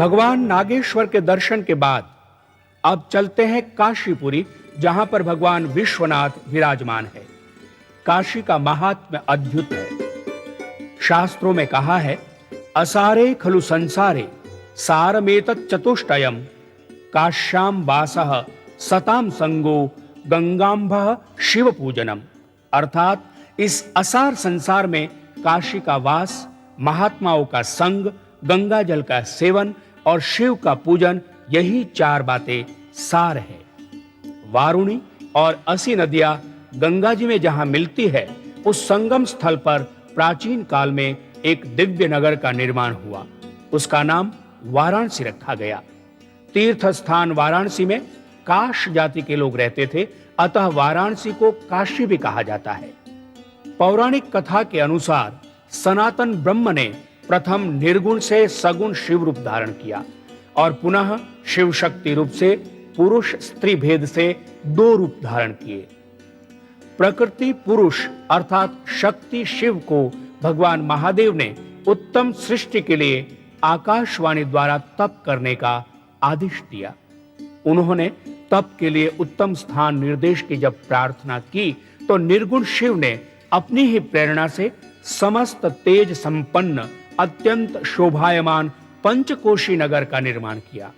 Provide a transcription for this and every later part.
भगवान नागेश्वर के दर्शन के बाद अब चलते हैं काशीपुरी, जहां पर भगवान विश्वनाथ विराजमान है। काशी का महात्म्य अद्भुत है। शास्त्रों में कहा है, असारे खलु संसारे सारमेतत् चतुष्टयम् काश्याम वासः सताम संगो गंगांभः शिव पूजनम। अर्थात इस असार संसार में काशी का वास, महात्माओं का संग, गंगा जल का सेवन और शिव का पूजन, यही चार बातें सार है। वारुणी और असी नदियां गंगा जी में जहां मिलती है, उस संगम स्थल पर प्राचीन काल में एक दिव्य नगर का निर्माण हुआ। उसका नाम वाराणसी रखा गया। तीर्थ स्थान वाराणसी में काश जाति के लोग रहते थे, अतः वाराणसी को काशी भी कहा जाता है। पौराणिक कथा के अनुसार सनातन ब्रह्म ने प्रथम निर्गुण से सगुण शिव रूप धारण किया और पुनः शिव शक्ति रूप से पुरुष स्त्री भेद से दो रूप धारण किए। प्रकृति पुरुष अर्थात शक्ति शिव को भगवान महादेव ने उत्तम सृष्टि के लिए आकाशवाणी द्वारा तप करने का आदेश दिया। उन्होंने तप के लिए उत्तम स्थान निर्देश की जब प्रार्थना की, तो निर्गुण शिव ने अपनी ही प्रेरणा से समस्त तेज संपन्न अत्यंत शोभायमान पंचकोशी नगर का निर्माण किया।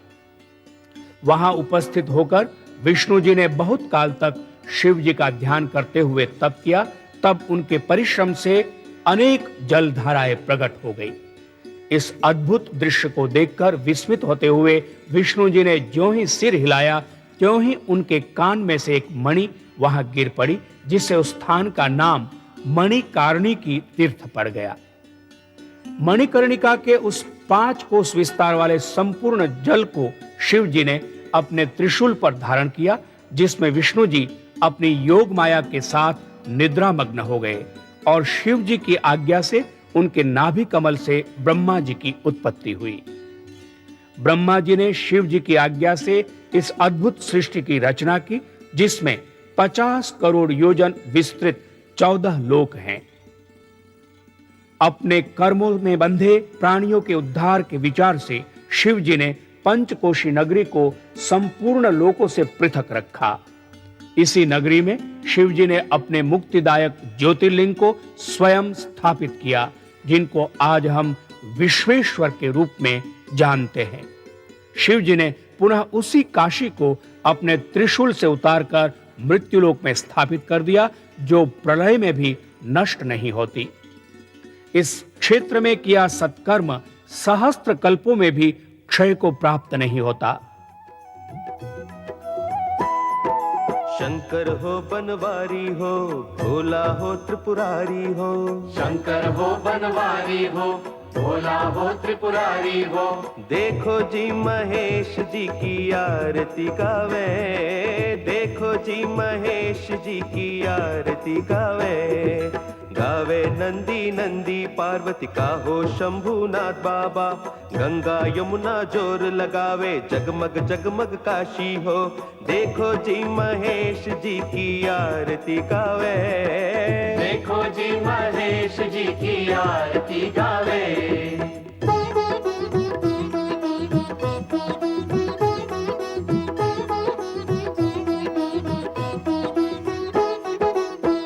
वहां उपस्थित होकर विष्णु जी ने बहुत काल तक शिव जी का ध्यान करते हुए तप किया। तब उनके परिश्रम से अनेक जलधाराएं प्रकट हो गई। इस अद्भुत दृश्य को देखकर विस्मित होते हुए विष्णु जी ने ज्यों ही सिर हिलाया, त्यों ही उनके कान में से एक मणि वहां गिर पड़ी, जिससे उस स्थान का नाम मणिकर्णिकी तीर्थ पड़ गया। मणिकर्णिका के उस 5 कोस विस्तार वाले संपूर्ण जल को शिव जी ने अपने त्रिशूल पर धारण किया, जिसमें विष्णु जी अपनी योग माया के साथ निद्रामग्न हो गए और शिव जी की आज्ञा से उनके नाभि कमल से ब्रह्मा जी की उत्पत्ति हुई। ब्रह्मा जी ने शिव जी की आज्ञा से इस अद्भुत सृष्टि की रचना की, जिसमें 50 करोड़ योजन विस्तृत 14 लोक हैं। अपने कर्मों में बंधे प्राणियों के उद्धार के विचार से शिव जी ने पंचकोशी नगरी को संपूर्ण लोकों से पृथक रखा। इसी नगरी में शिव जी ने अपने मुक्तिदायक ज्योतिर्लिंग को स्वयं स्थापित किया, जिनको आज हम विश्वेश्वर के रूप में जानते हैं। शिव जी ने पुनः उसी काशी को अपने त्रिशूल से उतारकर मृत्युलोक में स्थापित कर दिया, जो प्रलय में भी नष्ट नहीं होती। इस क्षेत्र में किया सत्कर्म सहस्त्र कल्पों में भी क्षय को प्राप्त नहीं होता। शंकर हो बनवारी हो, भोला हो त्रिपुरारी हो। शंकर हो बनवारी हो, भोला हो त्रिपुरारी हो। देखो जी महेश जी की आरती गावे, देखो जी महेश जी की आरती गावे। गावे नंदी नंदी पार्वती का हो शंभुनाथ बाबा। गंगा यमुना जोर लगावे, जगमग जगमग काशी हो। देखो जी महेश जी की आरती गावे, देखो जी महेश जी की आरती गावे।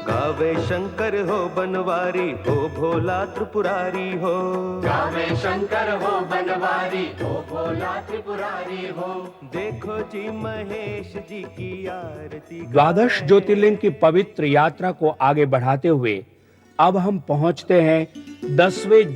गावे शंकर हो बनवारी हो, भोला त्रिपुरारी हो। गावे शंकर हो बनवारी हो, भोला त्रिपुरारी हो। देखो जी महेश जी की आरती। द्वादश ज्योतिर्लिंग की पवित्र यात्रा को आगे बढ़ाते हुए अब हम पहुंचते हैं 10वें